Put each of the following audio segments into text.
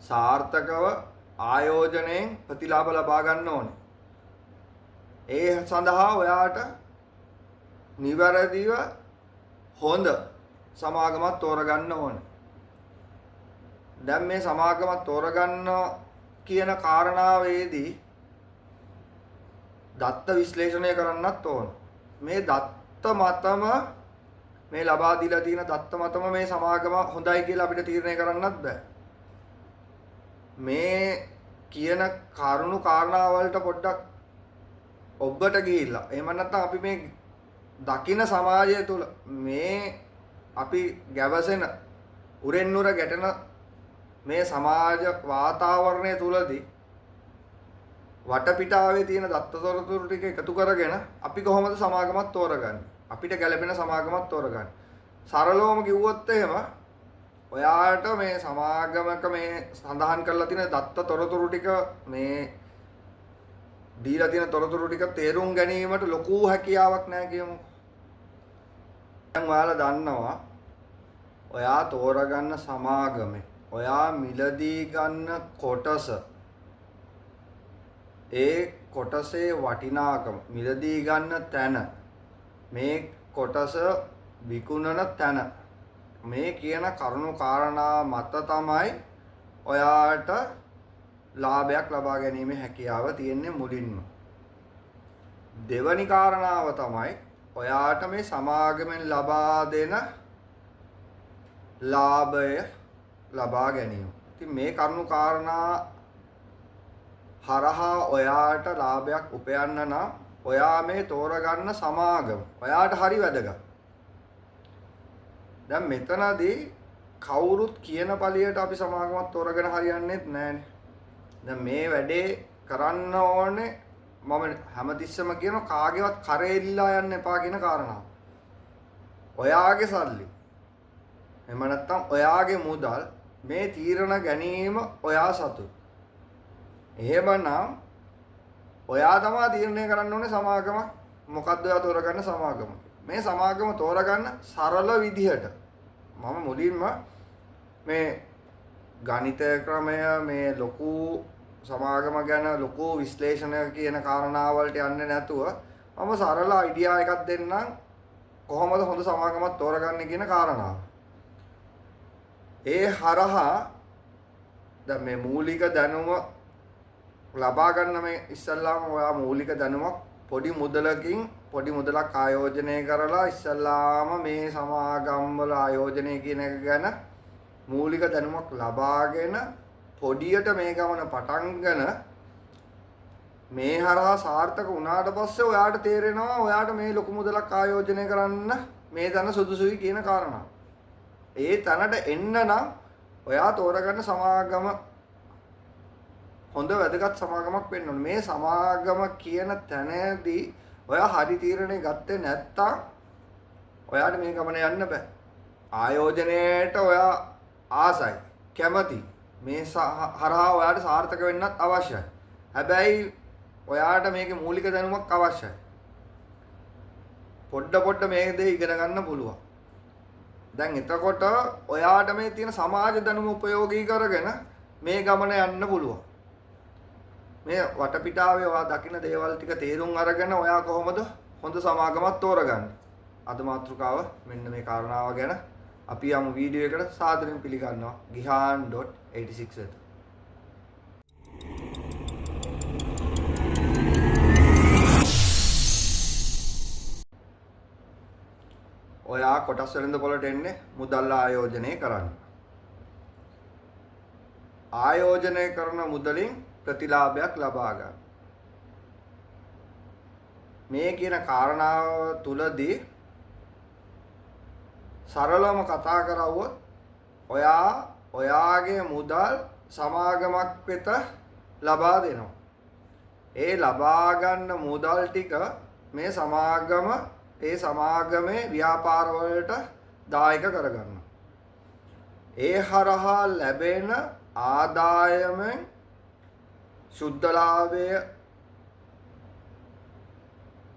සාර්ථකව ආයෝජනයෙන් ප්‍රතිලාභ ලබා ගන්න ඕනේ. ඒ සඳහා ඔයාට නිවැරදිව හොඳ සමාගමක් තෝරගන්න ඕනේ. දැන් මේ සමාගමක් තෝරගන්න කියන කාරණාවේදී දත්ත විශ්ලේෂණය කරන්නත් ඕන. මේ දත්ත මතම මේ ලබා දීලා තියෙන දත්ත මතම මේ සමාගම හොඳයි කියලා අපිට තීරණය කරන්නත් බෑ. මේ කියන කරුණු කාරණා වලට පොඩ්ඩක් ඔබට ගිහිල්ලා එහෙම නැත්නම් අපි මේ දකින සමාජය තුළ මේ අපි ගැවසෙන උරෙන් උර ගැටෙන මේ සමාජ වාතාවරණය තුලදී වටපිටාවේ තියෙන දත්තතොරතුරු ටික එකතු කරගෙන අපි කොහොමද සමාගමක් තෝරගන්නේ? අපිට ගැළපෙන සමාගමක් තෝරගන්නේ. සරලවම කිව්වොත් එහෙම ඔයාට මේ සමාගමක මේ සඳහන් කරලා තියෙන දත්තතොරතුරු ටික මේ දීලා තියෙන තොරතුරු ටික තේරුම් ගැනීමට ලොකු හැකියාවක් නැහැ කියමු. දැන් ඔයාලා දන්නවා ඔයා තෝරගන්න සමාගමේ ඔයා මිලදී ගන්න කොටස ඒ කොටසේ වටිනාකම මිලදී ගන්න තැන මේ කොටස විකුණන තැන මේ කියන කරුණු කාරණා මත තමයි ඔයාට ලාභයක් ලබා ගැනීමේ හැකියාව තියෙන්නේ මුලින්ම. දෙවැනි කාරණාව තමයි ඔයාට මේ සමාගමෙන් ලබා දෙන ලාභය ලබා ගැනීම. ඉතින් මේ කරුණු කාරණා හරහා ඔයාට ලාභයක් උපයන්න නම් ඔයා මේ තෝරගන්න සමාගම ඔයාට හරි වැදගත්. දැන් මෙතනදී කවුරුත් කියන පළියට අපි සමාගමක් තෝරගෙන හරියන්නේ නැහැනේ. දැන් මේ වැඩේ කරන්න ඕනේ මම හැමතිස්සම කියන කාගේවත් කරේ ඉල්ලා යන්න එපා කියන කාරණාව. ඔයාගේ සල්ලි එහෙම නැත්නම් ඔයාගේ මුදල් මේ තීරණ ගැනීම ඔයා සතු. එහෙමනම් ඔයා තමයි තීරණය කරන්න ඕනේ සමාගම මොකද්ද ඔයා තෝරගන්න සමාගම. මේ සමාගම තෝරගන්න සරල විදිහට මම මුලින්ම මේ ගණිත ක්‍රමය මේ ලොකු සමාගම ගැන ලොකු විශ්ලේෂණය කියන කාරණාවලට යන්නේ නැතුව මම සරල අයිඩියා එකක් දෙන්නම් කොහොමද හොඳ සමාගමක් තෝරගන්නේ කියන කාරණාව. ඒ හරහා දැන් මේ මූලික දැනුම ලබා ගන්න මේ ඉස්සල්ලාම ඔයා මූලික දැනුමක් පොඩි මුදලක් ආයෝජනය කරලා ඉස්සල්ලාම මේ සමාගම් වල ආයෝජනය කියන එක ගැන මූලික දැනුමක් ලබාගෙන පොඩියට මේ ගමන පටන්ගෙන මේ හරහා සාර්ථක වුණාට පස්සේ ඔයාට තේරෙනවා ඔයාට මේ ලොකු මුදලක් ආයෝජනය කරන්න මේ තැන සුදුසුයි කියන කාරණා. ඒ තැනට එන්න නම් ඔයා තෝරගන්න සමාගම හොඳ වැදගත් සමාගමක් වෙන්න ඕනේ. මේ සමාගම කියන තැනදී ඔයා හරි තීරණේ ගත්තේ නැත්තම් ඔයාට මේ ගමන යන්න බෑ. ආයෝජනයේට ඔයා ආසයි, කැමති. මේ හරහා ඔයාට සාර්ථක වෙන්නත් අවශ්‍යයි. හැබැයි ඔයාට මේකේ මූලික දැනුමක් අවශ්‍යයි. පොඩ මේ දේ ඉගෙන ගන්න පුළුවන්. දැන් එතකොට ඔයාට මේ තියෙන සමාජ දැනුම උපයෝගී කරගෙන මේ ගමන යන්න පුළුවන්. මේ වටපිටාවේ ඔයා දකින්න දේවල් ටික තේරුම් අරගෙන ඔයා කොහොමද හොඳ සමාගමක් තෝරගන්නේ? අද මාතෘකාව මෙන්න මේ කාරණාව ගැන අපි යමු වීඩියෝ එකට සාදරයෙන් පිළිගන්නවා gihan.86 වෙත. ඔයා කොටස් වෙළඳපොළට එන්නේ මුදල් ආයෝජනය කරන්න. ආයෝජනය කරන මුදලින් ප්‍රතිලාභයක් ලබා ගන්න. මේ කියන කාරණාව තුලදී සරලවම කතා කරවුවොත් ඔයා ඔයාගේ මුදල් සමාගමක් වෙත ලබා දෙනවා. ඒ ලබා ගන්න මුදල් ටික මේ සමාගමේ ව්‍යාපාර වලට දායක කරගන්නවා. ඒ හරහා ලැබෙන ආදායමෙන් සුද්ධ ලාභය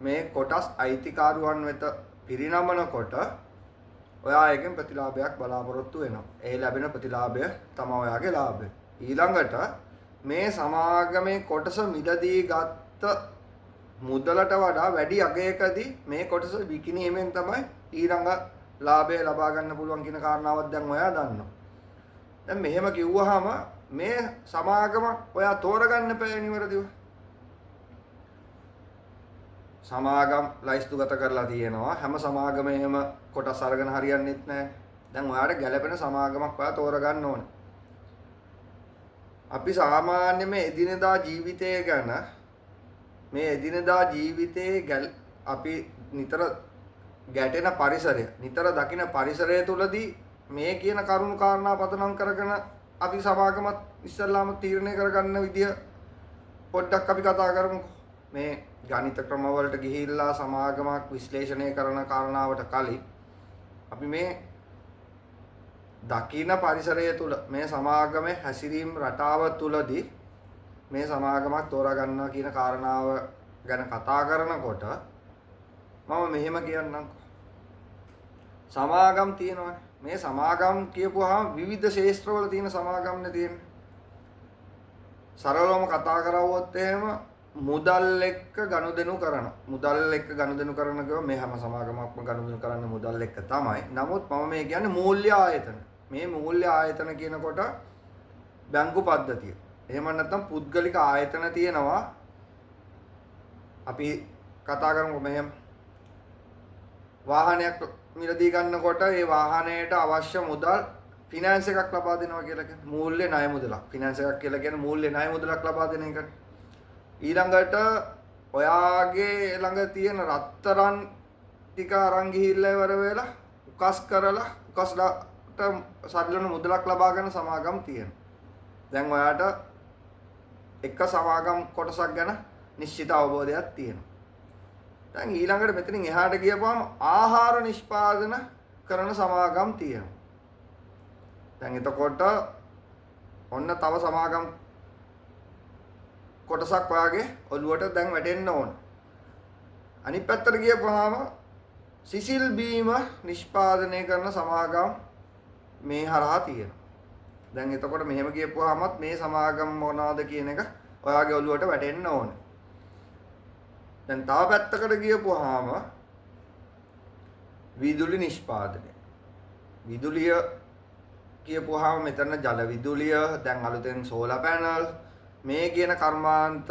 මේ කොටස් අයිතිකාරුවන් වෙත පිරිනමනකොට ඔයා එකෙන් ප්‍රතිලාභයක් බලාපොරොත්තු වෙනවා. ඒ ලැබෙන ප්‍රතිලාභය තමයි ඔයාගේ ලාභය. ඊළඟට මේ සමාගමේ කොටස මිලදී ගත්ත මුදලට වඩා වැඩි අගයකදී මේ කොටස විකිණීමෙන් තමයි ඊළඟ ලාභය ලබා ගන්න පුළුවන් කියන කාරණාවක් දැන් ඔයා දන්නවා. දැන් මෙහෙම කිව්වහම මේ සමාගම ඔයා තෝරගන්න බෑ නිවැරදිව. සමාගම් ලයිස්තුගත කරලා තියෙනවා. හැම සමාගමේම කොටස් අරගෙන හරියන්නේත් නැහැ. දැන් ඔයාට ගැළපෙන සමාගමක් ඔයා තෝරගන්න ඕනේ. අපි සාමාන්‍ය මේ එදිනෙදා ජීවිතය ගැන මේ එදිනෙදා ජීවිතයේ අපි නිතර ගැටෙන පරිසරය නිතර දකින පරිසරය තුලදී මේ කියන කරුණු කාරණා පදනම් කරගෙන අපි සමාගමත් ඉස්සල්ලාම තීරණය කරගන්න විදිය පොඩ්ඩක් අපි කතා කරමුකෝ. මේ ගණිත ක්‍රම වලට ගිහිල්ලා සමාගමක් විශ්ලේෂණය කරන කාරණාවට කලින් අපි මේ දකින පරිසරය තුල මේ සමාගමේ හැසිරීම් රටාව තුලදී මේ සමාගමක් තෝරා ගන්නවා කියන කාරණාව ගැන කතා කරනකොට මම මෙහෙම කියන්නම්. සමාගම් තියෙනවානේ. මේ සමාගම් කියපුවාම විවිධ ශාස්ත්‍රවල තියෙන සමාගම්නේ තියෙන්නේ. සරලවම කතා කරවුවොත් එහෙම මුදල් එක්ක ගනුදෙනු කරන. මුදල් එක්ක ගනුදෙනු කරන ගම මේ හැම සමාගමක්ම ගනුදෙනු කරන්නේ මුදල් එක්ක තමයි. නමුත් මම මේ කියන්නේ මූල්‍ය ආයතන. මේ මූල්‍ය ආයතන කියනකොට බැංකු පද්ධතිය. එහෙම නැත්නම් පුද්ගලික ආයතන තියෙනවා. අපි කතා කරමු මෙහෙම වාහනයක් මිලදී ගන්නකොට ඒ වාහනයට අවශ්‍ය මුදල් ෆිනෑන්ස් එකක් ලබා දෙනවා කියලා කියන්නේ මූල්‍ය ණය මුදලක්. ෆිනෑන්ස් එකක් කියලා කියන්නේ මූල්‍ය ණය මුදලක් ලබා දෙන එක. ඊළඟට ඔයාගේ ළඟ තියෙන රත්තරන් ටික අරන් ගිහිල්ලා ඉවර වෙලා උකස් කරලා උකස්ට සරිලන මුදලක් ලබා ගන්න සමාගම් තියෙනවා. දැන් ඔයාට එක සමාගම් කොටසක් ගැන නිශ්චිත අවබෝධයක් තියෙනවා. දැන් ඊළඟට මෙතනින් එහාට ගියපුවම ආහාර නිෂ්පාදන කරන සමාගම් තියෙනවා. දැන් එතකොට ඔන්න තව සමාගම් කොටසක් ඔයාගේ ඔළුවට දැන් වැටෙන්න ඕන. අනිත් පැත්තට ගියපුවාම සිසිල් බීම නිෂ්පාදනය කරන සමාගම් මේ හරහා තියෙනවා. දැන් එතකොට මෙහෙම කියපුවාමත් මේ සමාගම් මොනවාද කියන එක ඔයාගේ ඔළුවට වැටෙන්න ඕන. දැන් තව පැත්තකට ගියපුවාම විදුලි නිෂ්පාදනය. විදුලිය කියපුවාම මෙතන ජල විදුලිය, දැන් අලුතෙන් සෝලාර් පැනල් මේ කියන කර්මාන්ත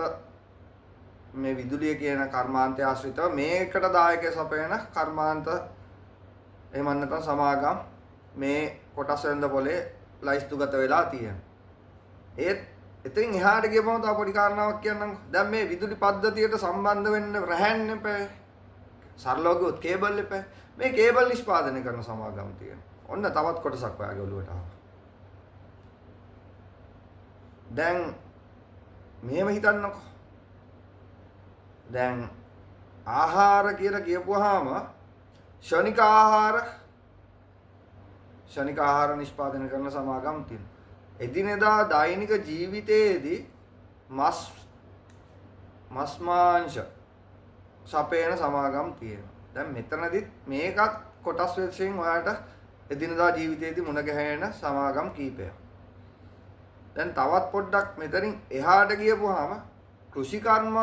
මේ විදුලිය කියන කර්මාන්තය ආශ්‍රිතව මේකට දායකය සපයන කර්මාන්ත එහෙම නැත්නම් සමාගම් මේ කොටස් වෙනද පොලේ ලයිස්තුගත වෙලා තියෙනවා. ඒත් එතෙන් එහාට ගියපම තව පොඩි කාරණාවක් කියන්නම්. දැන් මේ විදුලි පද්ධතියට සම්බන්ධ වෙන්න රැහැන් එපා. සරලව ගියොත් කේබල් එපා. මේ කේබල් නිෂ්පාදනය කරන සමාගම් තියෙනවා. ඔන්න තවත් කොටසක් ඔයාගේ ඔළුවට ආවා. දැන් මෙහෙම හිතන්නකෝ. දැන් ආහාර කියලා කියපුවාම ශනික ආහාර නිෂ්පාදනය කරන සමාගම් තියෙනවා. එදිනෙදා දෛනික ජීවිතයේදී මස් මාංශ සපයන සමාගම් තියෙනවා. දැන් මෙතනදිත් මේකත් කොටස් වශයෙන් ඔයාලට එදිනෙදා ජීවිතයේදී මුණ ගැහෙන සමාගම් කීපයක්. දැන් තවත් පොඩ්ඩක් මෙතනින් එහාට ගියපුවාම කෘෂිකර්ම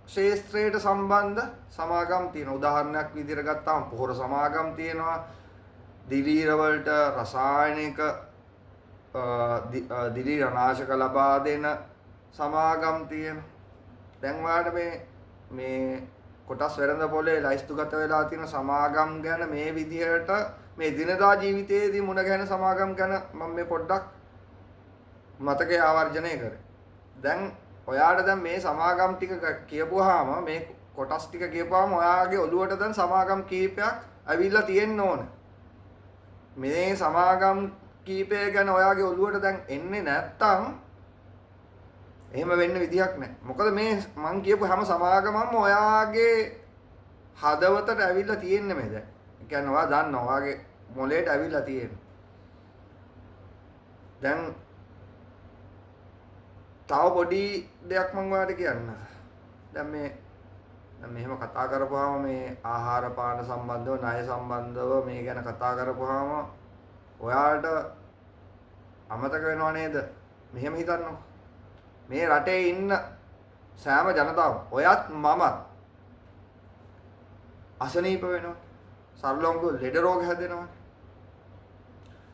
ශාස්ත්‍රයට සම්බන්ධ සමාගම් තියෙනවා. උදාහරණයක් විදිහට ගත්තාම පොහොර සමාගම් තියෙනවා. දිලීර වලට රසායනික දිලීරනාශක ලබා දෙන සමාගම් තියෙනවා. දැන් ඔයාලට මේ කොටස් වෙරඳ පොලේ ලයිස්තුගත වෙලා තියෙන සමාගම් ගැන මේ විදිහට මේ දිනදා ජීවිතයේදී මුණ ගැහෙන සමාගම් ගැන මම මේ පොඩ්ඩක් මතකය ආවර්ජනය කරේ. දැන් ඔයාට දැන් මේ සමාගම් ටික කියපුවාම මේ කොටස් ටික කියපුවාම ඔයාගේ ඔළුවට දැන් සමාගම් කීපයක් ඇවිල්ලා තියෙන්න ඕන. මේ සමාගම් කීපය ගැන ඔයාගේ ඔළුවට දැන් එන්නේ නැත්තම් එහෙම වෙන්න විදියක් නැහැ. මොකද මේ මං කියපු හැම සමාගමක්ම ඔයාගේ හදවතට ඇවිල්ලා තියෙන්නේ මේ දැන්. ඒ කියන්නේ ඔයා දන්නවා ඔයාගේ මොලේට ඇවිල්ලා තියෙන්නේ. දැන් තව පොඩි දෙයක් මම ඔයාලට කියන්න. දැන් මෙහෙම කතා කරපුවාම මේ ආහාර පාන සම්බන්ධව, ණය සම්බන්ධව මේ ගැන කතා කරපුවාම ඔයාලට අමතක වෙනව නේද? මෙහෙම හිතන්නකො. මේ රටේ ඉන්න සෑම ජනතාව ඔයත් මමත් අසනීප වෙනවා. සරලවම ලෙඩ රෝග හැදෙනවා.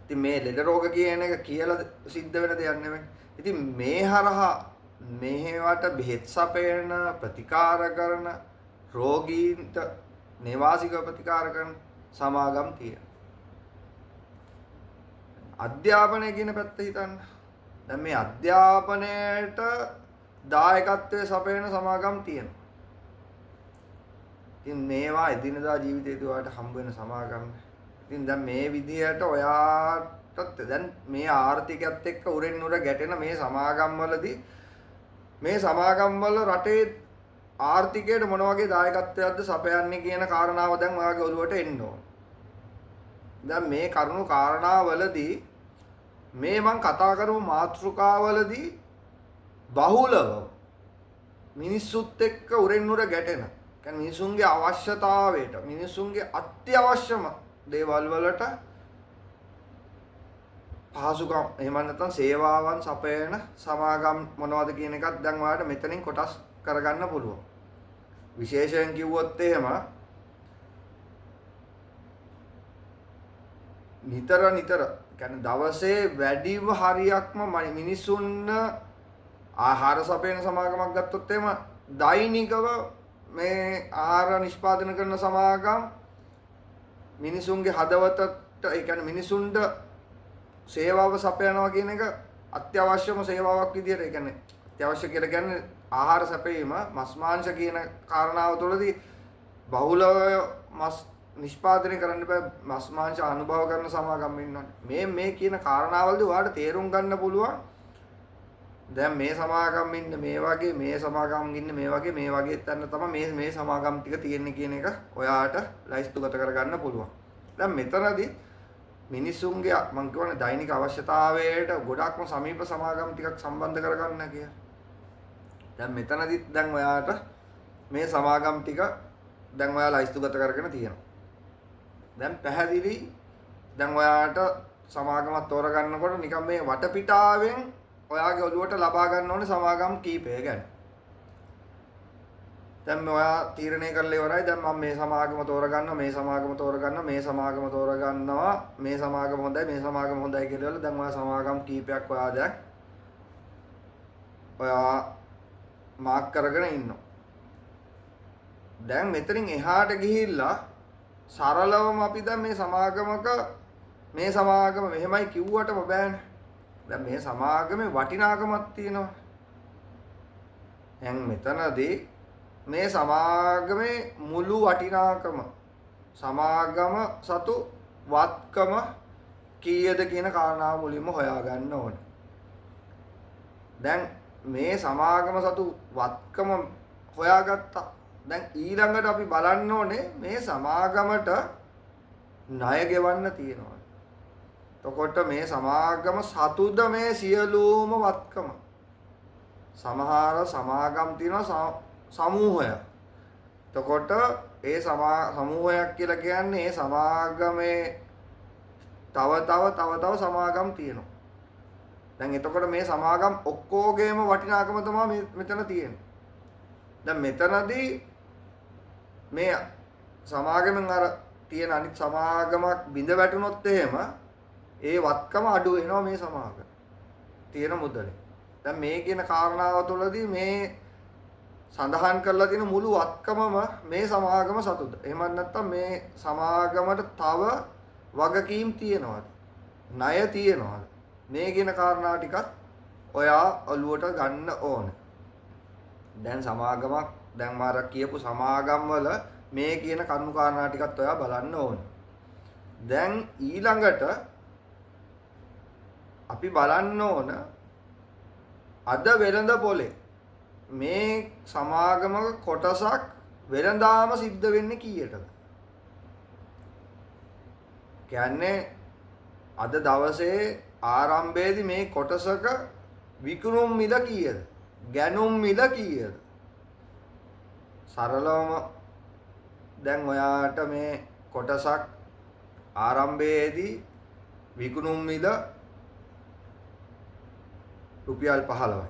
ඉතින් මේ ලෙඩ රෝග කියන එක කියලා සිද්ධ වෙන දෙයක් නෙමෙයි. ඉතින් මේ හරහා මේවට බෙහෙත් සපයන ප්‍රතිකාර කරන රෝගීන්ට නේවාසික ප්‍රතිකාර කරන සමාගම් තියෙනවා. අධ්‍යාපනය කියන පැත්ත හිතන්න. දැන් මේ අධ්‍යාපනයට දායකත්වයේ සපයන සමාගම් තියෙනවා. ඉතින් මේවා එදිනදා ජීවිතේදී ඔයාලට හම්බ වෙන සමාගම්. ඉතින් දැන් මේ විදිහට ඔයාට දැන් මේ ආර්ථිකයත් එක්ක උරෙන් උර ගැටෙන මේ සමාගම් වලදී මේ සමාගම් වල රටේ ආර්ථිකයට මොන වගේ දායකත්වයක්ද සපයන්නේ කියන කාරණාව දැන් ඔයාගේ ඔළුවට එන්න ඕන. දැන් මේ කරුණු කාරණාවලදී මේ මං කතා කරපු මාතෘකාවලදී බහුලව මිනිස්සුත් එක්ක උරෙන් උර ගැටෙන. කියන්නේ මිනිසුන්ගේ අවශ්‍යතාවයට මිනිසුන්ගේ අත්‍යවශ්‍යම දේවල් වලට පහසුකම් එහෙම නැත්නම් සේවාවන් සපයන සමාගම් මොනවද කියන එකත් දැන් ඔයාලට මෙතනින් කොටස් කරගන්න පුළුවන්. විශේෂයෙන් කිව්වොත් එහෙම නිතර කියන්නේ දවසේ වැඩිම හරියක්ම මිනිසුන් ආහාර සපයන සමාගමක් ගත්තොත් එහෙම දෛනිකව මේ ආහාර නිෂ්පාදනය කරන සමාගම් මිනිසුන්ගේ හදවතට ඒ කියන්නේ මිනිසුන්ට සේවාව සපයනවා කියන එක අත්‍යවශ්‍යම සේවාවක් විදිහට ඒ කියන්නේ අත්‍යවශ්‍ය කියලා කියන්නේ ආහාර සැපයීම මස් මාංශ කියන කාරණාව තුළදී බහුලව මස් නිෂ්පාදනය කරන්න බෑ මස් මාංශ අනුභව කරන සමාගම් ඉන්නවනේ මේ කියන කාරණාවලදී ඔයාලට තේරුම් ගන්න පුළුවන් දැන් මේ සමාගම් ඉන්න මේ වගේ මේ සමාගම් ඉන්න මේ වගේ තැන තමයි මේ සමාගම් ටික තියෙන්නේ කියන එක ඔයාට ලයිස්තුගත කරගන්න පුළුවන්. දැන් මෙතනදී මිනිසුන්ගේ මම කියන්නේ දෛනික අවශ්‍යතාවයට ගොඩක්ම සමීප සමාගම් ටිකක් සම්බන්ධ කරගන්න කියලා. දැන් මෙතනදී දැන් ඔයාට මේ සමාගම් ටික දැන් ඔයා ලයිස්තුගත කරගෙන තියෙනවා. දැන් පැහැදිලි දැන් ඔයාට සමාගමක් තෝරගන්නකොට නිකන් මේ වටපිටාවෙන් ඔයාගේ ඔළුවට ලබා ගන්න ඕනේ සමාගම් කීපය ගැන. දැන් ඔයා තීරණය කරලා ඉවරයි. දැන් මම මේ සමාගම තෝරගන්නවා, මේ සමාගම තෝරගන්නවා, මේ සමාගම තෝරගන්නවා, මේ සමාගම හොඳයි, මේ සමාගම හොඳයි කියලා දැන් ඔයා සමාගම් කීපයක් ඔයා දැන් ඔයා මාක් කරගෙන ඉන්නවා. දැන් මෙතනින් එහාට ගිහිල්ලා සරලවම අපි දැන් මේ සමාගමක මේ සමාගම මෙහෙමයි කිව්වටම බෑනේ. දැන් මේ සමාගමේ වටිනාකමක් තියෙනවා. දැන් මෙතනදී මේ සමාගමේ මුළු වටිනාකම සමාගම සතු වත්කම කීයද කියන කාරණාව මුලින්ම හොයාගන්න ඕනේ. දැන් මේ සමාගම සතු වත්කම හොයාගත්තා. දැන් ඊළඟට අපි බලන්න ඕනේ මේ සමාගමට ණය ගෙවන්න තියෙනවා. එතකොට මේ සමාගම සතුද මේ සියලුම වත්කම. සමහර සමාගම් තියෙනවා සමූහයක්. එතකොට ඒ සමූහයක් කියලා කියන්නේ ඒ සමාගමේ තව සමාගම් තියෙනවා. දැන් එතකොට මේ සමාගම් ඔක්කොගේම වටිනාකම තමයි මෙතන තියෙන්නේ. දැන් මෙතනදී මේ සමාගමෙන් අර තියෙන අනිත් සමාගමක් බිඳ වැටුනොත් එහෙම ඒ වත්කම අඩු වෙනවා මේ සමාගම තියෙන මුදලේ. දැන් මේ කියන කාරණාව තුළදී මේ සඳහන් කරලා තියෙන මුළු වත්කමම මේ සමාගම සතුද. එහෙමත් නැත්නම් මේ සමාගමට තව වගකීම් තියෙනවද? ණය තියෙනවද? මේ කියන කාරණා ටිකත් ඔයා ඔළුවට ගන්න ඕන. දැන් සමාගමක් දැන් මාර කියපු සමාගම් වල මේ කියන කරුණු කාරණා ටිකත් ඔයා බලන්න ඕන. දැන් ඊළඟට අපි බලන්න ඕන අද වෙළඳ පොලේ මේ සමාගමක කොටසක් වෙළඳාම සිද්ධ වෙන්නේ කීයටද? කියන්නේ අද දවසේ ආරම්භයේදී මේ කොටසක විකුණුම් මිල කීයද? ගැනුම් මිල කීයද? සරලවම දැන් ඔයාට මේ කොටසක් ආරම්භයේදී විකුණුම් මිල රුපියල් 15යි.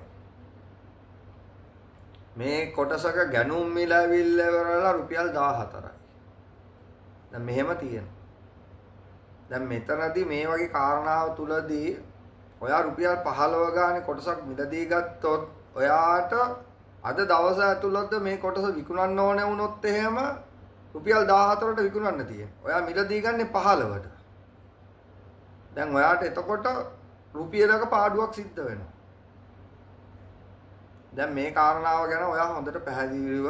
මේ කොටසක ගැනුම් මිල ඇවිල්ලා ඉවරලා රුපියල් 14යි. දැන් මෙහෙම තියෙනවා. දැන් මෙතනදී මේ වගේ කාරණාව තුලදී ඔයා රුපියල් 15 ගානේ කොටසක් මිලදී ගත්තොත් ඔයාට අද දවස ඇතුළත මේ කොටස විකුණන්න ඕනේ වුණොත් එහෙම රුපියල් 14ට විකුණන්න තියෙනවා. ඔයා මිලදී ගන්නේ 15ට. දැන් ඔයාට එතකොට රුපියලක පාඩුවක් සිද්ධ වෙනවා. දැන් මේ කාරණාව ගැන ඔයා හොඳට පැහැදිලිව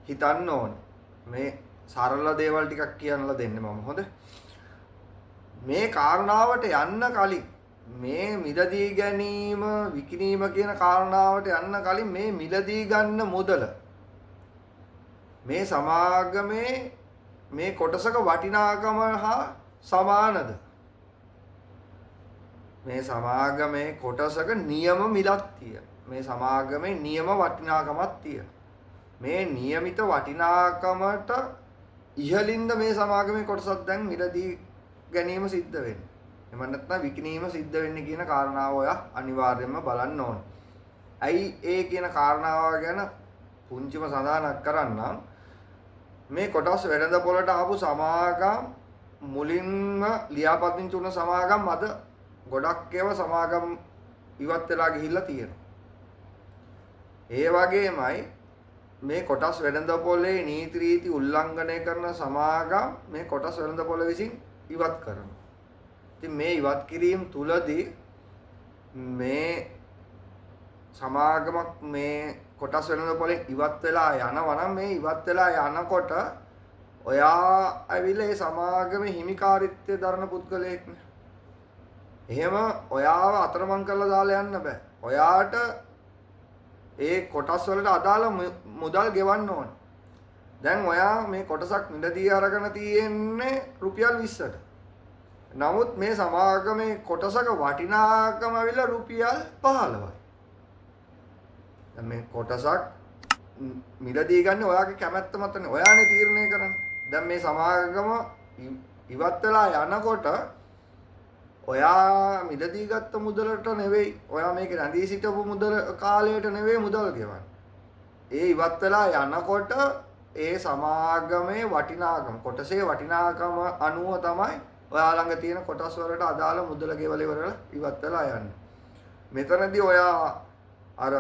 හිතන්න ඕනේ. මේ සරල දේවල් ටිකක් කියන්නලා දෙන්න මම හොඳ. මේ කාරණාවට යන්න කලින් මේ මිලදී ගැනීම විකිණීම කියන කාරණාවට යන්න කලින් මේ මිලදී ගන්න මුදල මේ සමාගමේ මේ කොටසක වටිනාකම හා සමානද? මේ සමාගමේ කොටසක නියම මිලක් තියෙනවා. මේ සමාගමේ නියම වටිනාකමක් තියෙනවා. මේ નિયમિત වටිනාකමට ඉහළින්ද මේ සමාගමේ කොටසක් දැන් මිලදී ගැනීම සිද්ධ වෙන්නේ. එහෙම නැත්නම් විකිණීම සිද්ධ වෙන්නේ කියන කාරණාව ඔයා අනිවාර්යයෙන්ම බලන්න ඕනේ. ඇයි ඒ කියන කාරණාව ගැන පුංචිම සඳහනක් කරන්නම්. මේ කොටස් වෙළඳ පොළට ආපු සමාගම් මුලින්ම ලියාපදිංචි වුණ සමාගම් අද ගොඩක් ඒවා සමාගම් ඉවත් වෙලා ගිහිල්ලා තියෙනවා. ඒ වගේමයි මේ කොටස් වෙළඳ පොලේ නීති රීති උල්ලංඝනය කරන සමාගම් මේ කොටස් වෙළඳ පොළ විසින් ඉවත් කරනවා. ඉතින් මේ ඉවත් කිරීම තුලදී මේ සමාගමක් මේ කොටස් වෙළඳ පොලෙන් ඉවත් වෙලා යනවා නම් මේ ඉවත් වෙලා යනකොට ඔයා ඇවිල්ලා ඒ සමාගමේ හිමිකාරීත්වය දරන පුද්ගලයෙක් නේ. එහෙම ඔයාව අතරමං කරලා දාලා යන්න බෑ. ඔයාට ඒ කොටස් වලට අදාළ මුදල් ගෙවන්න ඕන. දැන් ඔයා මේ කොටසක් මිලදී අරගෙන තියෙන්නේ රුපියල් 20ට. නමුත් මේ සමාගමේ කොටසක වටිනාකම ඇවිල්ලා රුපියල් 15යි. දැන් මේ කොටසක් මිලදී ගන්න ඔයාගේ කැමැත්ත මතනේ. ඔයානේ තීරණය කරන්නේ. දැන් මේ සමාගම ඉවත් වෙලා යනකොට ඔයා මිලදී ගත්ත මුදලට නෙවෙයි ඔයා මේක රැඳී සිටපු මුදල කාලයට නෙවෙයි මුදල් ගෙවන්නේ. ඒ ඉවත් වෙලා යනකොට ඒ සමාගමේ වටිනාකම කොටසේ වටිනාකම අනුව තමයි ඔයා ළඟ තියෙන කොටස් වලට අදාළ මුදල ගෙවල ඉවරලා ඉවත් වෙලා යන්නේ. මෙතනදී ඔයා අර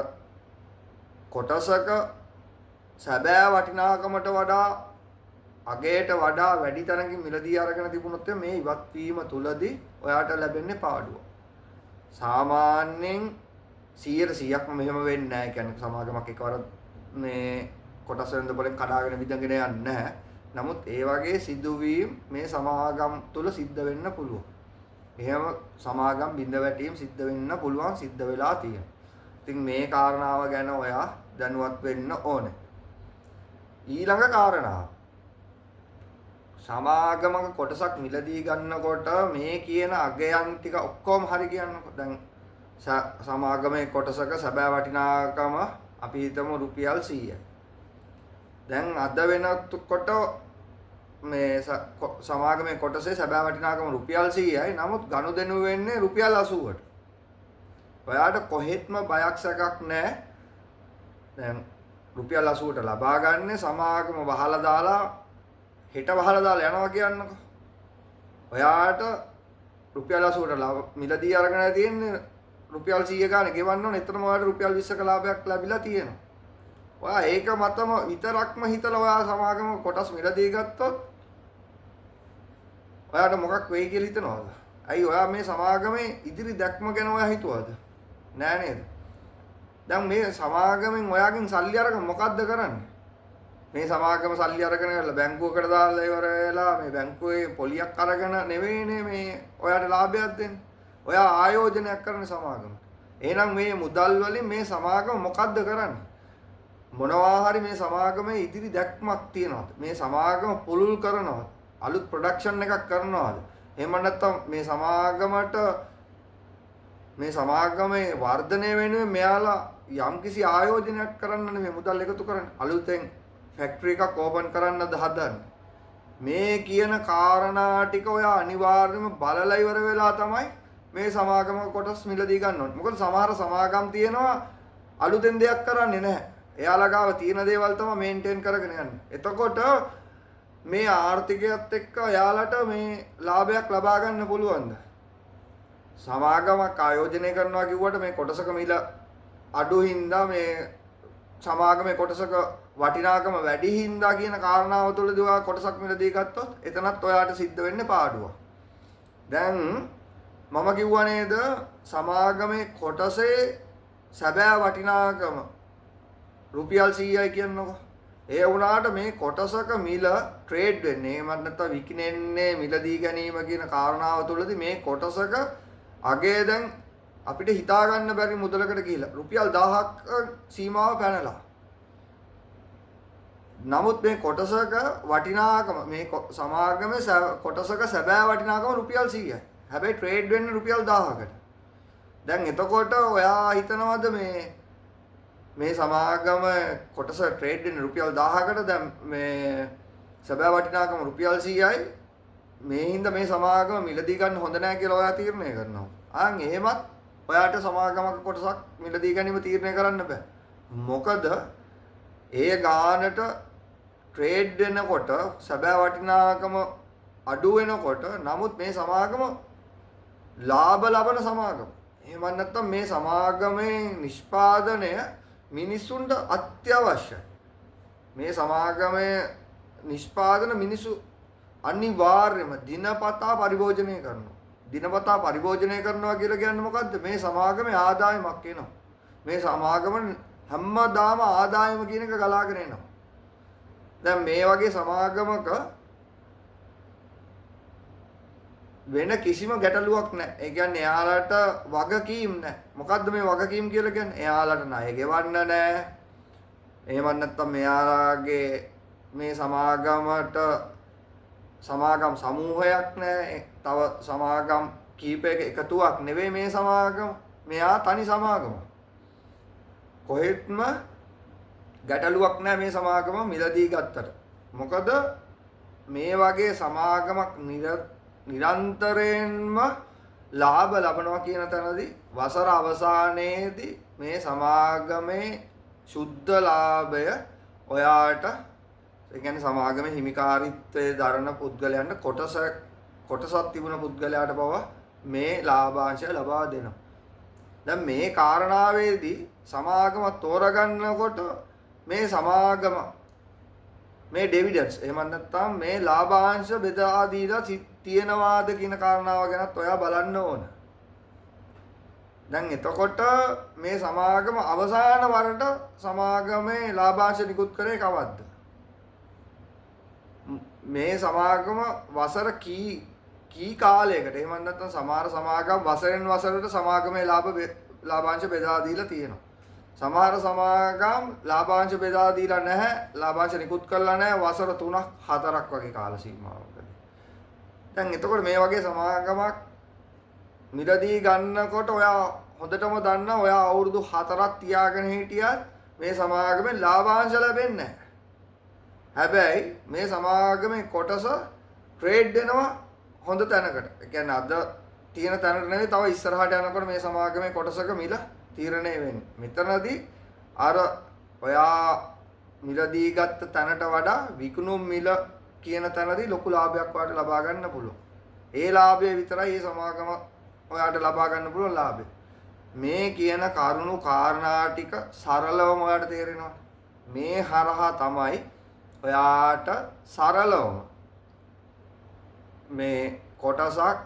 කොටසක සැබෑ වටිනාකමට වඩා අගයට වඩා වැඩි තරකින් මිලදී අරගෙන තිබුණොත් මේ ඉවත් වීම තුලදී ඔයාට ලැබෙන්නේ පාඩුව. සාමාන්‍යයෙන් 100%ක්ම මෙහෙම වෙන්නේ නැහැ. ඒ කියන්නේ සමාගමක් එකවර මේ කොටස් වෙනද බලෙන් කඩාගෙන විදගෙන යන්නේ නැහැ. නමුත් ඒ වගේ සිදුවීම් මේ සමාගම් තුල සිද්ධ වෙන්න පුළුවන්. එහෙම සමාගම් බිඳ වැටීම් සිද්ධ වෙන්න පුළුවන් සිද්ධ වෙලා තියෙනවා. ඉතින් මේ කාරණාව ගැන ඔයා දැනුවත් වෙන්න ඕනේ. ඊළඟ කාරණාව සමාගමක කොටසක් මිලදී ගන්නකොට මේ කියන අගයන් ටික ඔක්කොම හරි කියන්නකො. දැන් සමාගමේ කොටසක සැබෑ වටිනාකම අපි හිතමු රුපියල් 100යි. දැන් අද වෙනකොට මේ සමාගමේ කොටසේ සැබෑ වටිනාකම රුපියල් 100යි. නමුත් ගනුදෙනු වෙන්නේ රුපියල් 80ට. ඔයාට කොහෙත්ම බයක් සැකක් නැහැ. දැන් රුපියල් 80ට ලබා ගන්න සමාගම වහලා දාලා හෙට වහලා දාලා යනවා කියන්නකො. ඔයාට රුපියල් 80ට මිලදී අරගෙන තියෙන්නේ රුපියල් 100 ගානේ ගෙවන්න ඕනේ. එතනම ඔයාට රුපියල් 20ක ලාභයක් ලැබිලා තියෙනවා. ඔයා ඒක මතම විතරක්ම හිතලා ඔයා සමාගම කොටස් මිලදී ගත්තොත් ඔයාට මොකක් වෙයි කියලා හිතනවද? ඇයි ඔයා මේ සමාගමේ ඉදිරි දැක්ම ගැන ඔයා හිතුවද? නෑ නේද? දැන් මේ සමාගමෙන් ඔයාගෙන් සල්ලි අරගෙන මොකද්ද කරන්නේ? මේ සමාගම සල්ලි අරගෙන ඉවරලා බැංකුවකට දාලා ඉවර වෙලා මේ බැංකුවේ පොලියක් අරගෙන නෙවෙයිනේ මේ ඔයාට ලාභයක් දෙන්නේ. ඔයා ආයෝජනයක් කරන සමාගම. එහෙනම් මේ මුදල් වලින් මේ සමාගම මොකද්ද කරන්නේ? මොනවා හරි මේ සමාගමේ ඉදිරි දැක්මක් තියනවාද? මේ සමාගම පුළුල් කරනවාද? අලුත් ප්‍රොඩක්ෂන් එකක් කරනවාද? එහෙම නැත්නම් මේ සමාගමට මේ සමාගමේ වර්ධනය වෙනුවෙන් මෙයාලා යම්කිසි ආයෝජනයක් කරන්න මේ මුදල් එකතු කරන්නේ. අලුතෙන් ෆැක්ටරි එකක් ඕපන් කරන්නද හදන්නේ. මේ කියන කාරණා ටික ඔයා අනිවාර්යයෙන්ම බලලා ඉවර වෙලා තමයි මේ සමාගම කොටස් මිලදී ගන්න ඕනේ. මොකද සමහර සමාගම් තියෙනවා අලුතෙන් දෙයක් කරන්නේ නැහැ. එයාලා ගාව තියෙන දේවල් තමයි මේන්ටේන් කරගෙන යන්නේ. එතකොට මේ ආර්ථිකයත් එක්ක එයාලට මේ ලාභයක් ලබා ගන්න පුළුවන්ද? සමාගමක් ආයෝජනය කරනවා කිව්වට මේ කොටසක මිල අඩු හින්දා මේ සමාගමේ කොටසක වටිනාකම වැඩි හින්දා කියන කාරණාව තුළදී ඔයා කොටසක් මිලදී ගත්තොත් එතනත් ඔයාට සිද්ධ වෙන්නේ පාඩුවක්. දැන් මම කිව්වා නේද සමාගමේ කොටසේ සැබෑ වටිනාකම රුපියල් 100යි කියන්නකො. ඒ වුණාට මේ කොටසක මිල ට්‍රේඩ් වෙන්නේ එහෙම නැත්නම් විකිනෙන්නේ මිලදී ගැනීම කියන කාරණාව තුළදී මේ කොටසක අගේ දැන් අපිට හිතා ගන්න බැරි මුදලකට ගිහිලා රුපියල් 1000ක් සීමාව පැනලා. නමුත් මේ කොටසක වටිනාකම මේ සමාගමේ කොටසක සැබෑ වටිනාකම රුපියල් 100යි. හැබැයි ට්‍රේඩ් වෙන්නේ රුපියල් 1000කට. දැන් එතකොට ඔයා හිතනවද මේ සමාගම කොටස ට්‍රේඩ් වෙන්නේ රුපියල් 1000කට දැන් මේ සැබෑ වටිනාකම රුපියල් 100යි. මේ හින්දා මේ සමාගම මිලදී ගන්න හොඳ නැහැ කියලා ඔයා තීරණය කරනවා. ආන් එහෙමත් ඔයාට සමාගමක කොටසක් මිලදී ගැනීම තීරණය කරන්න බෑ. මොකද ඒ ගානට ට්‍රේඩ් වෙනකොට සැබෑ වටිනාකම අඩු වෙනකොට නමුත් මේ සමාගම ලාභ ලබන සමාගම. එහෙම නැත්නම් මේ සමාගමේ නිෂ්පාදනය මිනිසුන්ට අත්‍යවශ්‍යයි. මේ සමාගමේ නිෂ්පාදන මිනිසු අනිවාර්යයෙන්ම දිනපතා පරිභෝජනය කරනවා. දිනපතා පරිභෝජනය කරනවා කියලා කියන්නේ මොකද්ද? මේ සමාගමේ ආදායමක් එනවා. මේ සමාගම හැමදාම ආදායම කියන එක ගලාගෙන එනවා. දැන් මේ වගේ සමාගමක වෙන කිසිම ගැටලුවක් නැහැ. ඒ කියන්නේ එයාලට වගකීම් නැහැ. මොකද්ද මේ වගකීම් කියලා කියන්නේ? එයාලට ණය ගෙවන්න නැහැ. එහෙම නැත්නම් මෙයාලගේ මේ සමාගමට සමාගම් සමූහයක් නැහැ. තව සමාගම් කීපයක එකතුවක් නෙවෙයි මේ සමාගම. මෙයා තනි සමාගම. කොහෙත්ම ගැටලුවක් නැහැ මේ සමාගම මිලදී ගත්තට. මොකද මේ වගේ සමාගමක් නිරන්තරයෙන්ම ලාභ ලබනවා කියන තැනදී වසර අවසානයේදී මේ සමාගමේ සුද්ධ ලාභය ඔයාට ඒ කියන්නේ සමාගමේ හිමිකාරීත්වයේ දරන පුද්ගලයන්ට කොටසක් තිබුණ පුද්ගලයාට පවා මේ ලාභාංශය ලබා දෙනවා. දැන් මේ කාරණාවේදී සමාගම තෝරගන්නකොට මේ සමාගම මේ ඩිවිඩන්ඩ්ස් එහෙම නැත්නම් මේ ලාභාංශ බෙදා දීලා තියෙනවාද කියන කාරණාව ගැනත් ඔයා බලන්න ඕන. දැන් එතකොට මේ සමාගම අවසාන වරට සමාගමේ ලාභාංශ නිකුත් කරේ කවද්ද? මේ සමාගම වසර කී කාලයකට එහෙම නැත්නම් සමහර සමාගම් වසරෙන් වසරට සමාගමේ ලාභාංශ බෙදා දීලා තියෙනවා. සමහර සමාගම් ලාභාංශ බෙදා දීලා නැහැ, ලාභාංශ නිකුත් කරලා නැහැ වසර 3ක් 4ක් වගේ කාල සීමාවකදී. දැන් එතකොට මේ වගේ සමාගමක් මිලදී ගන්නකොට ඔයා හොඳටම දන්නා ඔයා අවුරුදු 4ක් තියාගෙන හිටියත් මේ සමාගමෙන් ලාභාංශ ලැබෙන්නේ නැහැ. හැබැයි මේ සමාගමේ කොටස ට්‍රේඩ් වෙනවා හොඳ තැනකට. ඒ කියන්නේ අද තියෙන තැනට නෙවෙයි තව ඉස්සරහට යනකොට මේ සමාගමේ කොටසක මිල තීරණය වෙන්නේ. මෙතනදී අර ඔයා මිලදී ගත්ත තැනට වඩා විකුණුම් මිල කියන තැනදී ලොකු ලාභයක් ඔයාලට ලබා ගන්න පුළුවන්. ඒ ලාභය විතරයි මේ සමාගම ඔයාලට ලබා ගන්න පුළුවන් ලාභය. මේ කියන කරුණු කාරණා ටික සරලවම ඔයාලට තේරෙනවා. මේ හරහා තමයි ඔයාට සරලවම මේ කොටසක්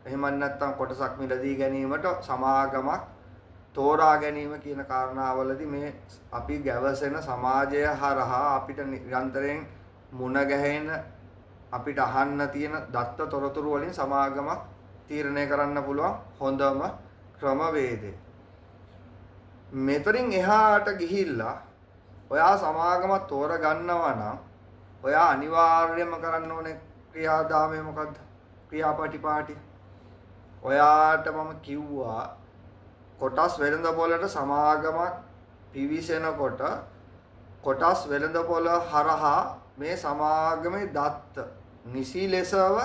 එහෙම නැත්නම් කොටසක් මිලදී ගැනීමට සමාගමක් තෝරා ගැනීම කියන කාරණාවලදී මේ අපි ගැවසෙන සමාජය හරහා අපිට නිරන්තරයෙන් මුණ ගැහෙන අපිට අහන්න තියෙන දත්ත තොරතුරු වලින් සමාගමක් තීරණය කරන්න පුළුවන් හොඳම ක්‍රමවේදය. මෙතනින් එහාට ගිහිල්ලා ඔයා සමාගමක් තෝරගන්නවා නම් ඔයා අනිවාර්යයෙන්ම කරන්න ඕනේ ක්‍රියාදාමය මොකද්ද? ක්‍රියාපටිපාටි. ඔයාට මම කිව්වා කොටස් වෙළඳපොළට සමාගමක් පිවිසෙනකොට කොටස් වෙළඳපොළ හරහා මේ සමාගමේ දත්ත නිසි ලෙසව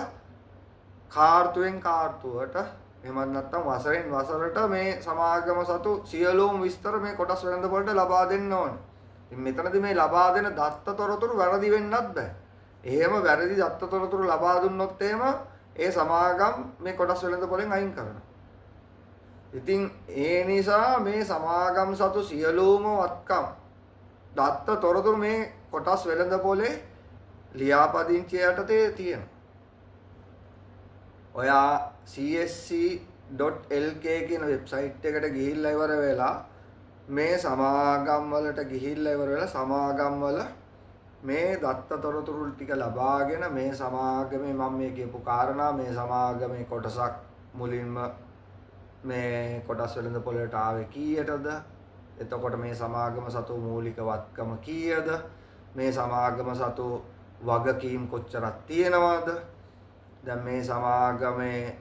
කාර්තුවෙන් කාර්තුවට එහෙමත් නැත්නම් වසරෙන් වසරට මේ සමාගම සතු සියලුම විස්තර මේ කොටස් වෙළඳපොළට ලබා දෙන්න ඕනේ. ඉතින් මෙතනදී මේ ලබා දෙන දත්ත තොරතුරු වැරදි වෙන්නත් බෑ. එහෙම වැරදි දත්ත තොරතුරු ලබා දුන්නොත් එහෙම ඒ සමාගම් මේ කොටස් වෙළඳපොළෙන් අයින් කරනවා. ඉතින් ඒ නිසා මේ සමාගම් සතු සියලුම වත්කම් දත්ත තොරතුරු මේ කොටස් වෙළඳපොළේ ලියාපදිංචිය යටතේ තියෙනවා. ඔයා csc.lk කියන වෙබ්සයිට් එකට ගිහිල්ලා ඉවර වෙලා මේ සමාගම් වලට ගිහිල්ලා ඉවර වෙලා සමාගම් වල මේ දත්ත තොරතුරු ටික ලබාගෙන මේ සමාගමේ මම මේ කියපු කාරණා මේ සමාගමේ කොටසක් මුලින්ම මේ කොටස් වෙළඳපොළට ආවේ කීයටද? එතකොට මේ සමාගම සතු මූලික වත්කම කීයද? මේ සමාගම සතු වගකීම් කොච්චරක් තියෙනවද? දැන් මේ සමාගමේ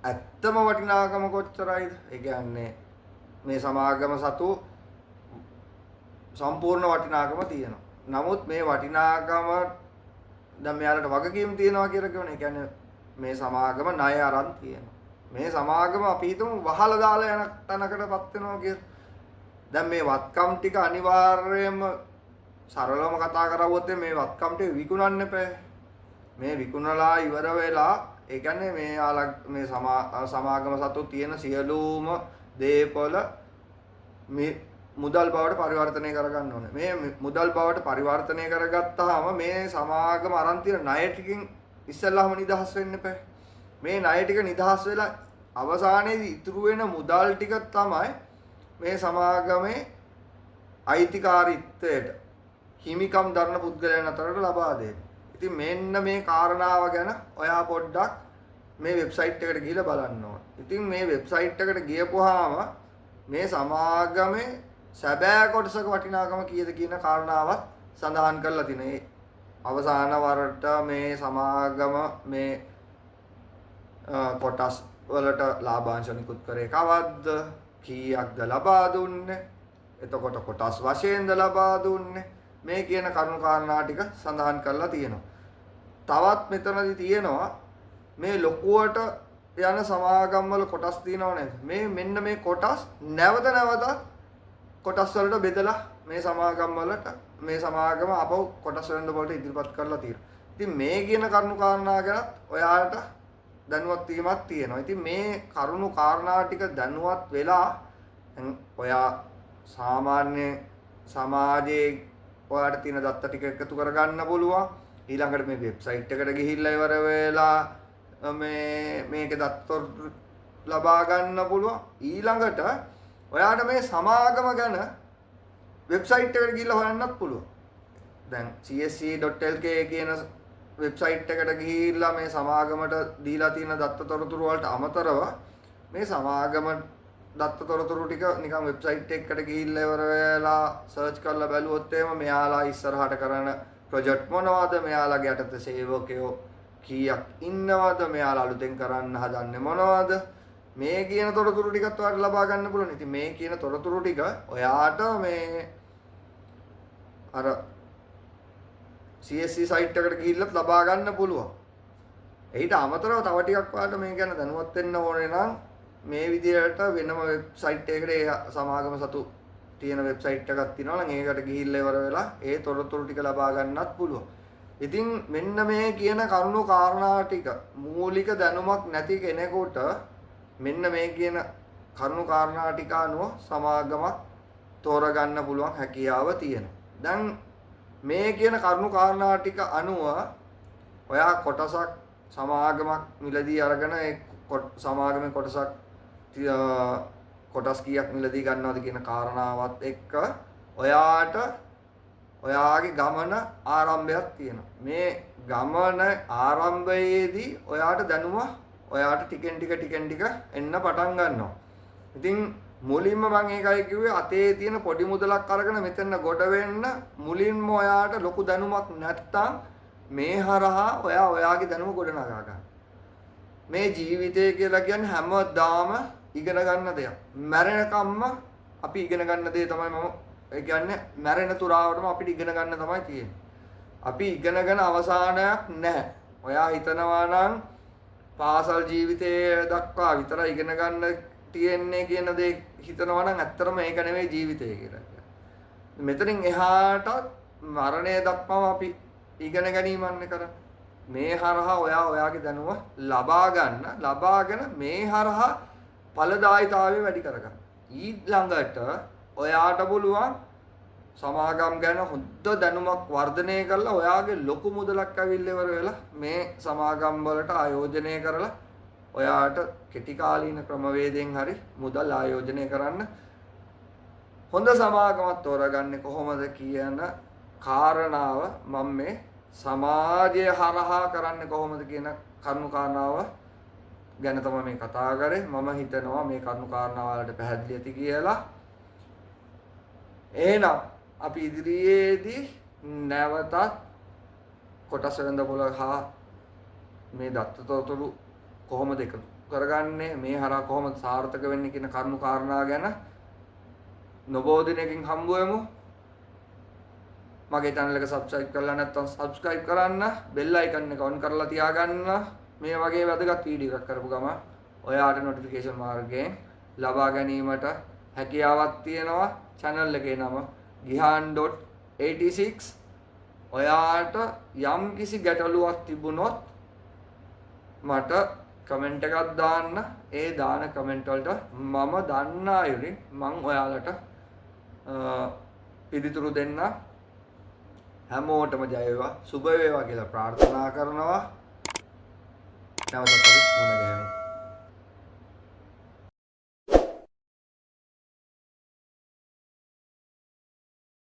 ඇත්තම වටිනාකම කොච්චරයිද? ඒ කියන්නේ මේ සමාගම සතු සම්පූර්ණ වටිනාකම තියෙනවා. නමුත් මේ වටිනාකම දැන් මෙයාලට වගකීම් තියෙනවා කියලා කියවනේ. ඒ කියන්නේ මේ සමාගම ණය අරන් තියෙනවා. මේ සමාගම අපි හිතමු වහලා දාලා යන තැනකටපත් වෙනවා කියලා. දැන් මේ වත්කම් ටික අනිවාර්යයෙන්ම සරලවම කතා කරවුවොත් මේ වත්කම් ටික විකුණන්න එපා. මේ විකුණලා ඉවර වෙලා ඒ කියන්නේ මේ සමාගම සතු තියෙන සියලුම දේපොළ මේ මුදල් බවට පරිවර්තනය කරගන්න ඕනේ. මේ මුදල් බවට පරිවර්තනය කරගත්තාම මේ සමාගම අරන් තියෙන ණය ටිකෙන් ඉස්සෙල්ලාම නිදහස් වෙන්න එපා. මේ ණය ටික නිදහස් වෙලා අවසානයේදී ඉතුරු වෙන මුදල් ටික තමයි මේ සමාගමේ අයිතිකාරීත්වයට හිමිකම් දරන පුද්ගලයන් අතරට ලබා දෙන්නේ. ඉතින් මෙන්න මේ කාරණාව ගැන ඔයා පොඩ්ඩක් මේ වෙබ්සයිට් එකට ගිහිල්ලා බලන්න ඕන. ඉතින් මේ වෙබ්සයිට් එකට ගියපුවාම මේ සමාගමේ සැබෑ කොටසක වටිනාකම කීයද කියන කාරණාවත් සඳහන් කරලා තිනේ. අවසාන වරට මේ සමාගම මේ කොටස් වලට ලාභාංශ නිකුත් කරේ කවද්ද? කීයක්ද ලබා දුන්නේ? එතකොට කොටස් වශයෙන්ද ලබා දුන්නේ? මේ කියන කරුණු කාරණා ටික සඳහන් කරලා තියෙනවා. තවත් මෙතනදී තියෙනවා මේ ලොකුවට යන සමාගම් වල කොටස් තියෙනව නේද? මෙන්න මේ කොටස් නැවත කොටස් වලට බෙදලා මේ සමාගම් වලට මේ සමාගම අපව කොටස් වලට ඉදිරිපත් කරලා තියෙනවා. ඉතින් මේ කියන කරුණු කාරණා ගැනත් ඔයාලට දැනුවත් වීමක් තියෙනවා. ඉතින් මේ කරුණු කාරණා ටික දැනුවත් වෙලා ඔයා සාමාන්‍ය සමාජයේ ඔයාලට තියෙන දත්ත ටික එකතු කරගන්න පුළුවන්. ඊළඟට මේ වෙබ්සයිට් එකට ගිහිල්ලා ඉවර වෙලා මේකේ දත්ත ලබා ගන්න පුළුවන්. ඊළඟට ඔයාට මේ සමාගම ගැන වෙබ්සයිට් එකට ගිහිල්ලා හොයන්නත් පුළුවන්. දැන් csc.lk කියන වෙබ්සයිට් එකට ගිහිල්ලා මේ සමාගමට දීලා තියෙන දත්ත තොරතුරු වලට අමතරව මේ සමාගම දත්ත තොරතුරු ටික නිකන් වෙබ්සයිට් එකකට ගිහිල්ලා ඉවර වෙලා සර්ච් කරලා බැලුවොත් එහෙම මෙයාලා ඉස්සරහට කරන ප්‍රොජෙක්ට් මොනවද? මෙයාලාගේ යටතේ සේවකයෝ කීයක් ඉන්නවද? මෙයාලා අලුතෙන් කරන්න හදන්නේ මොනවද? මේ කියන තොරතුරු ටිකත් ඔයාලට ලබා ගන්න පුළුවන්. ඉතින් මේ කියන තොරතුරු ටික ඔයාට මේ අර CSC සයිට් එකට ගිහිල්ලත් ලබා ගන්න පුළුවන්. ඊට අමතරව තව ටිකක් ඔයාලට මේ ගැන දැනුවත් වෙන්න ඕනේ නම් මේ විදිහට වෙනම වෙබ්සයිට් එකකට සමාගම සතු තියෙන වෙබ්සයිට් එකක් තියෙනවා නම් ඒකට ගිහිල්ලා ඉවර වෙලා ඒ තොරතුරු ටික ලබා ගන්නත් පුළුවන්. ඉතින් මෙන්න මේ කියන කරුණු කාරණා ටික මූලික දැනුමක් නැති කෙනෙකුට මෙන්න මේ කියන කරුණු කාරණා ටික අනුව සමාගමක් තෝරගන්න පුළුවන් හැකියාව තියෙනවා. දැන් මේ කියන කරුණු කාරණා ටික අනුව ඔයා කොටසක් සමාගමක් මිලදී අරගෙන ඒ සමාගමේ කොටසක් කොටස් කීයක් මිලදී ගන්නවද කියන කාරණාවත් එක්ක ඔයාට ඔයාගේ ගමන ආරම්භයක් තියෙනවා. මේ ගමන ආරම්භයේදී ඔයාට දැනුම ඔයාට ටිකෙන් ටික එන්න පටන් ගන්නවා. ඉතින් මුලින්ම මම ඒකයි කිව්වේ අතේ තියෙන පොඩි මුදලක් අරගෙන මෙතන ගොඩ වෙන්න මුලින්ම ඔයාට ලොකු දැනුමක් නැත්තම් මේ හරහා ඔයාගේ දැනුම ගොඩනගා ගන්න. මේ ජීවිතය කියලා කියන්නේ හැමදාම ඉගෙන ගන්න දෙයක්. මැරෙනකම්ම අපි ඉගෙන ගන්න දේ තමයි ඒ කියන්නේ මැරෙන තුරාවටම අපිට ඉගෙන ගන්න තමයි තියෙන්නේ. අපි ඉගෙනගෙන අවසානයක් නැහැ. ඔයා හිතනවා නම් පාසල් ජීවිතයේ දක්වා විතරයි ඉගෙන ගන්න තියෙන්නේ කියන දේ හිතනවා නම් ඇත්තටම ඒක නෙවෙයි ජීවිතය කියලා කියන්නේ. මෙතනින් එහාට මරණය දක්වාම අපි ඉගෙන ගැනීමන්නේ කරන්නේ. මේ හරහා ඔයාගේ දැනුම ලබාගෙන මේ හරහා ඵලදායීතාවය වැඩි කරගන්න. ඊළඟට ඔයාට පුළුවන් සමාගම් ගැන හොඳ දැනුමක් වර්ධනය කරලා ඔයාගේ ලොකු මුදලක් ඇවිල්ලා ඉවර වෙලා මේ සමාගම් වලට ආයෝජනය කරලා ඔයාට කෙටි කාලීන ක්‍රමවේදයෙන් හරි මුදල් ආයෝජනය කරන්න හොඳ සමාගමක් තෝරගන්නේ කොහොමද කියන කාරණාව මම මේ සමාජය හරහා කරන්නේ කොහොමද කියන කරුණු කාරණාව ගැන තමයි මේ කතා කරේ. මම හිතනවා මේ කරුණු කාරණා වලට පැහැදිලි ඇති කියලා. එහෙනම් අපි ඉදිරියේදී නැවතත් කොටස් වෙනදපොළ හා මේ දත්තතොරතුරු කොහොමද එකතු කරගන්නේ මේ හරහා කොහොමද සාර්ථක වෙන්නේ කියන කරුණු කාරණා ගැන නොබෝ දිනකින් හම්බ වෙමු. මගේ channel එක subscribe කරලා නැත්නම් subscribe කරන්න, bell icon එක on කරලා තියාගන්න. මේ වගේ වැදගත් වීඩියෝ එකක් කරපු ගම ඔයාට notification මාර්ගයෙන් ලබා ගැනීමට හැකියාවක් තියෙනවා. channel එකේ නම gihan.86. ඔයාට යම් කිසි ගැටලුවක් තිබුණොත් මට කමෙන්ට් එකක් දාන්න. ඒ දාන කමෙන්ට් වලට මම දන්න අයුරින් මම ඔයාලට පිළිතුරු දෙන්න. හැමෝටම ජය වේවා, සුබ වේවා කියලා ප්‍රාර්ථනා කරනවා. නැවතත් අපි මුණ ගැහෙමු.